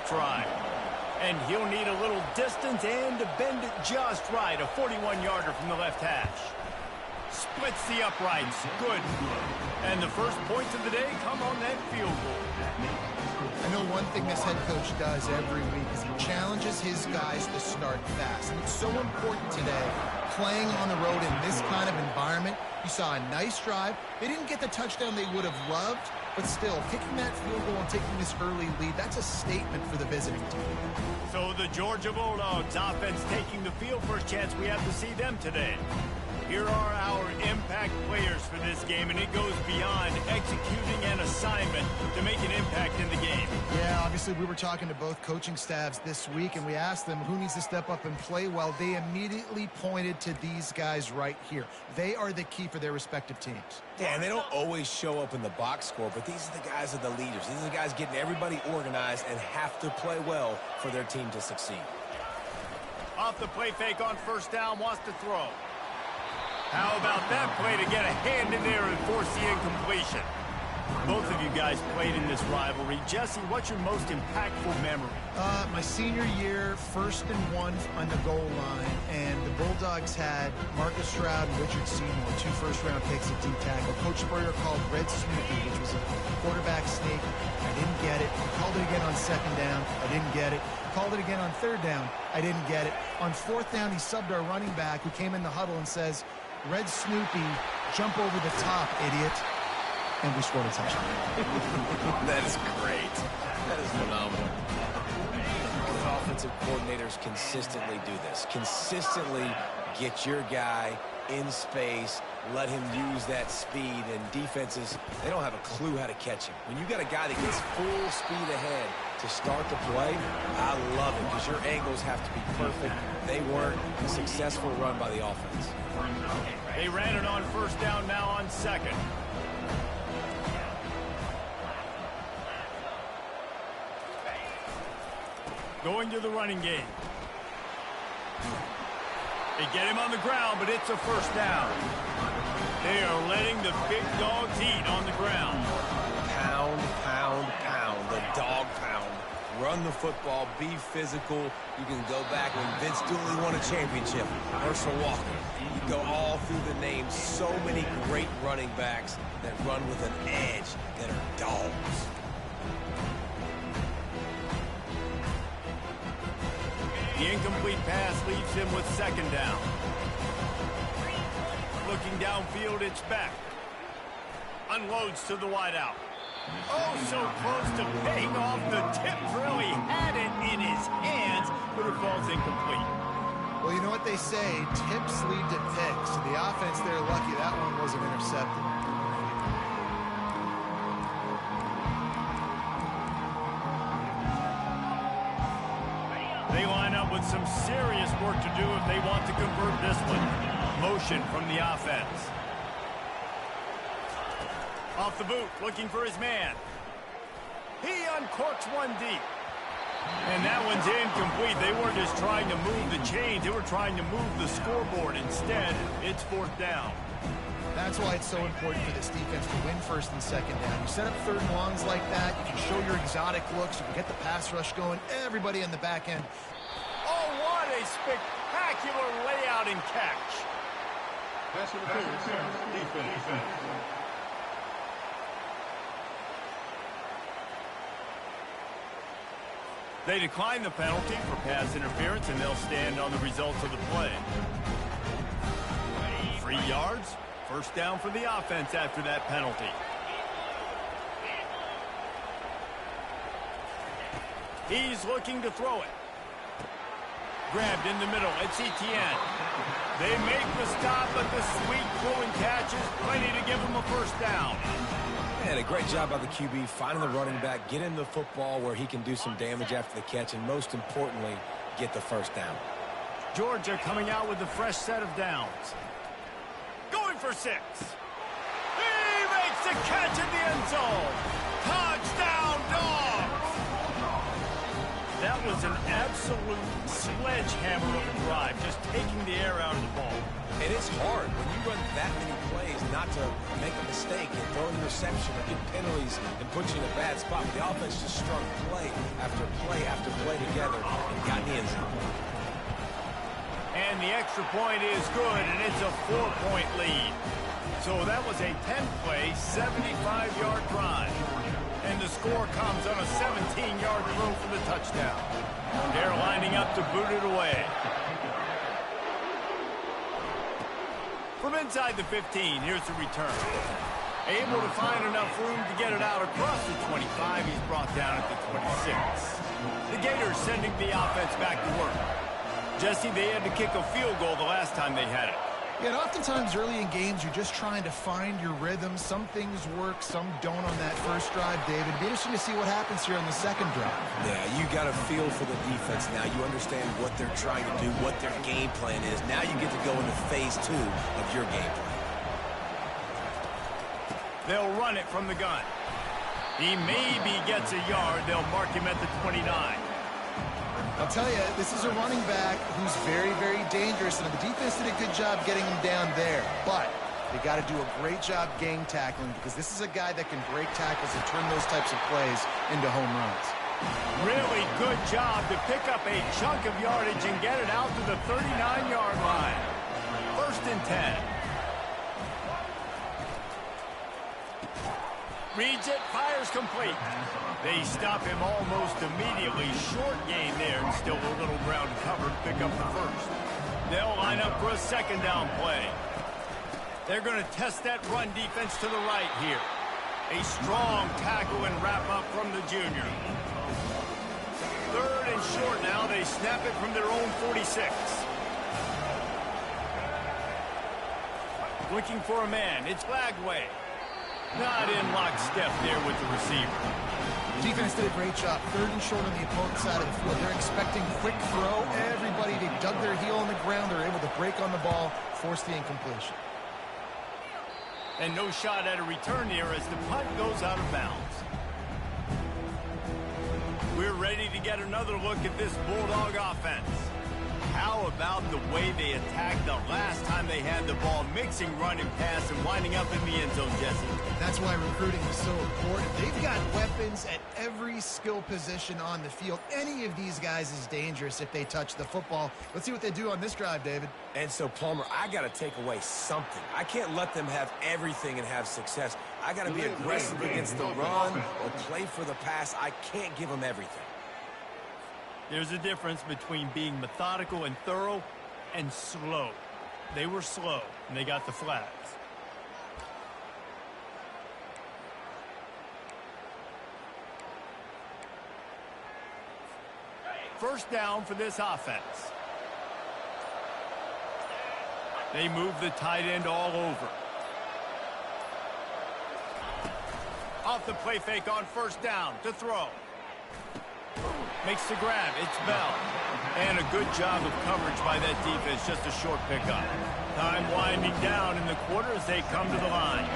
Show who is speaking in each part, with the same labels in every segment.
Speaker 1: try. And he'll need a little distance and to bend it just right. A 41-yarder from the left hash. Splits the uprights. Good. And the first points of the day come on that field goal.
Speaker 2: I know one thing this head coach does every week is he challenges his guys to start fast. And it's so important today, playing on the road in this kind of environment. You saw a nice drive. They didn't get the touchdown they would have loved, but still, kicking that field goal and taking this early lead, that's a statement for the visiting team.
Speaker 1: So the Georgia Bulldogs offense taking the field. First chance we have to see them today. Here are our impact players for this game, and it goes beyond executing an assignment to make an impact in the game.
Speaker 2: Yeah, obviously we were talking to both coaching staffs this week, and we asked them who needs to step up and play well. They immediately pointed to these guys right here. They are the key for their respective teams.
Speaker 3: Yeah, and they don't always show up in the box score, but these are the guys that are the leaders. These are the guys getting everybody organized and have to play well for their team to succeed.
Speaker 1: Off the play fake on first down, wants to throw. How about that play to get a hand in there and force the incompletion? Both of you guys played in this rivalry. Jesse, what's your most impactful memory?
Speaker 2: My senior year, 1st and 1 on the goal line, and the Bulldogs had Marcus Stroud and Richard Seymour, 2 first-round picks at D-tackle. Coach Spurrier called Red Snoopy, which was a quarterback sneak. I didn't get it. Called it again on 2nd down. I didn't get it. Called it again on 3rd down. I didn't get it. On 4th down, he subbed our running back, who came in the huddle and says, Red Snoopy, jump over the top, idiot. And we scored a touchdown.
Speaker 3: That is great. That is phenomenal. Good offensive coordinators consistently do this. Consistently get your guy in space, let him use that speed, and defenses, they don't have a clue how to catch him. When you got a guy that gets full speed ahead to start the play, I love it because your angles have to be perfect. They weren't. A successful run by the offense.
Speaker 1: They ran it on first down, now on 2nd. Going to the running game. They get him on the ground, but it's a first down. They are letting the big dogs eat on the ground.
Speaker 3: Pound, pound, pound. The dog pound. Run the football. Be physical. You can go back when Vince Dooley won a championship. Herschel Walker. You go all through the names. So many great running backs that run with an edge that are dogs.
Speaker 1: The incomplete pass leaves him with 2nd down. Looking downfield, it's back. Unloads to the wideout. Oh, so close to paying off the tip drill. He had it in his hands, but it falls incomplete.
Speaker 2: Well, you know what they say, tips lead to picks. So the offense, they're lucky that one wasn't intercepted.
Speaker 1: They line up with some serious work to do if they want to convert this one. Motion from the offense. Off the boot, looking for his man. He uncorks one deep. And that one's incomplete. They weren't just trying to move the chains. They were trying to move the scoreboard. Instead, it's 4th down.
Speaker 2: That's why it's so important for this defense to win 1st and 2nd down. You set up 3rd and longs like that. You can show your exotic looks. You can get the pass rush going. Everybody on the back end.
Speaker 1: Oh, what a spectacular layout and catch.
Speaker 4: Pass interference, defense.
Speaker 1: They decline the penalty for pass interference, and they'll stand on the results of the play. 3 yards. 1st down for the offense after that penalty. He's looking to throw it. Grabbed in the middle. It's Etienne. They make the stop, but the sweet throw and catch is plenty to give him a 1st down.
Speaker 3: And a great job by the QB, finding the running back, get him the football where he can do some damage after the catch, and most importantly, get the 1st down.
Speaker 1: Georgia coming out with a fresh set of downs. Going for 6. He makes the catch in the end zone. Touchdown, Dogs! That was an absolute sledgehammer of a drive, just taking the air out of the ball.
Speaker 3: And it's hard when you run that many plays not to make a mistake and throw an interception or get penalties and put you in a bad spot. The offense just strung play after play after
Speaker 1: And the extra point is good, and it's a 4-point lead. So that was a 10-play, 75-yard drive. And the score comes on a 17-yard throw for the touchdown. They're lining up to boot it away. From inside the 15, here's the return. Able to find enough room to get it out across the 25. He's brought down at the 26. The Gators sending the offense back to work. Jesse, they had to kick a field goal the last time they had it.
Speaker 2: Yeah, and oftentimes early in games, you're just trying to find your rhythm. Some things work, some don't on that first drive, David. It'd be interesting to see what happens here on the second drive.
Speaker 3: Yeah, you got a feel for the defense now. You understand what they're trying to do, what their game plan is. Now you get to go into phase 2 of your game plan.
Speaker 1: They'll run it from the gun. He maybe gets a yard. They'll mark him at the 29.
Speaker 2: I'll tell you, this is a running back who's very, very dangerous, and the defense did a good job getting him down there. But they got to do a great job gang tackling, because this is a guy that can break tackles and turn those types of plays into home runs.
Speaker 1: Really good job to pick up a chunk of yardage and get it out to the 39-yard line. 1st and 10. Reads it, fires complete. They stop him almost immediately. Short gain there, and still a little ground covered. Pick up the first. They'll line up for a 2nd down play. They're going to test that run defense to the right here. A strong tackle and wrap up from the junior. 3rd and short now. They snap it from their own 46. Looking for a man. It's Lagway. Not in lockstep there with the receiver.
Speaker 2: Defense did a great job. 3rd and short on the opponent's side of the field. They're expecting quick throw. Everybody, they dug their heel on the ground. They're able to break on the ball, force the incompletion.
Speaker 1: And no shot at a return here as the punt goes out of bounds. We're ready to get another look at this Bulldog offense. How about the way they attacked the last time they had the ball, mixing run and pass and winding up in the end zone, Jesse?
Speaker 2: That's why recruiting is so important. They've got weapons at every skill position on the field. Any of these guys is dangerous if they touch the football. Let's see what they do on this drive, David.
Speaker 3: And so, Palmer, I got to take away something. I can't let them have everything and have success. I got to be aggressive against the run or play for the pass. I can't give them everything.
Speaker 1: There's a difference between being methodical and thorough and slow. They were slow, and they got the flags. First down for this offense. They move the tight end all over. Off the play fake on 1st down to throw. Makes the grab. It's Bell. And a good job of coverage by that defense. Just a short pickup. Time winding down in the quarter as they come to the line.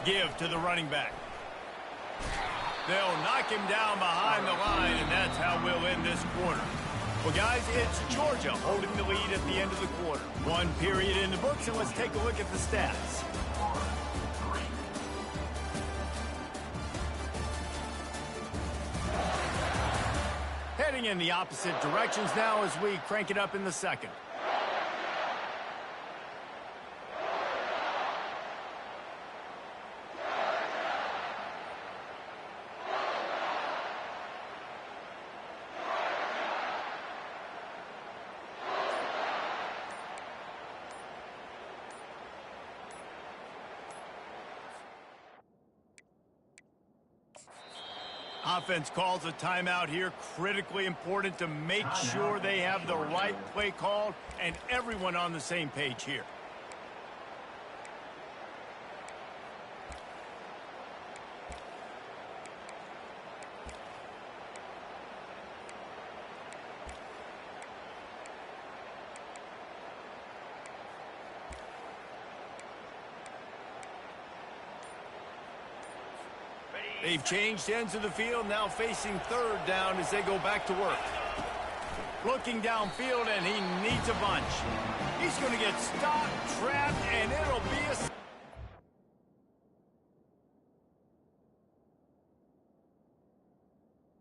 Speaker 1: Give to the running back. They'll knock him down behind the line, and that's how we'll end this quarter. Well, guys, it's Georgia holding the lead at the end of the quarter. 1 period in the books, and let's take a look at the stats. Heading in the opposite directions now as we crank it up in the second. Offense calls a timeout here. Critically important to make sure they have the right play called and everyone on the same page here. They've changed ends of the field, now facing 3rd down as they go back to work. Looking downfield, and he needs a bunch. He's going to get stopped, trapped, and it'll be a...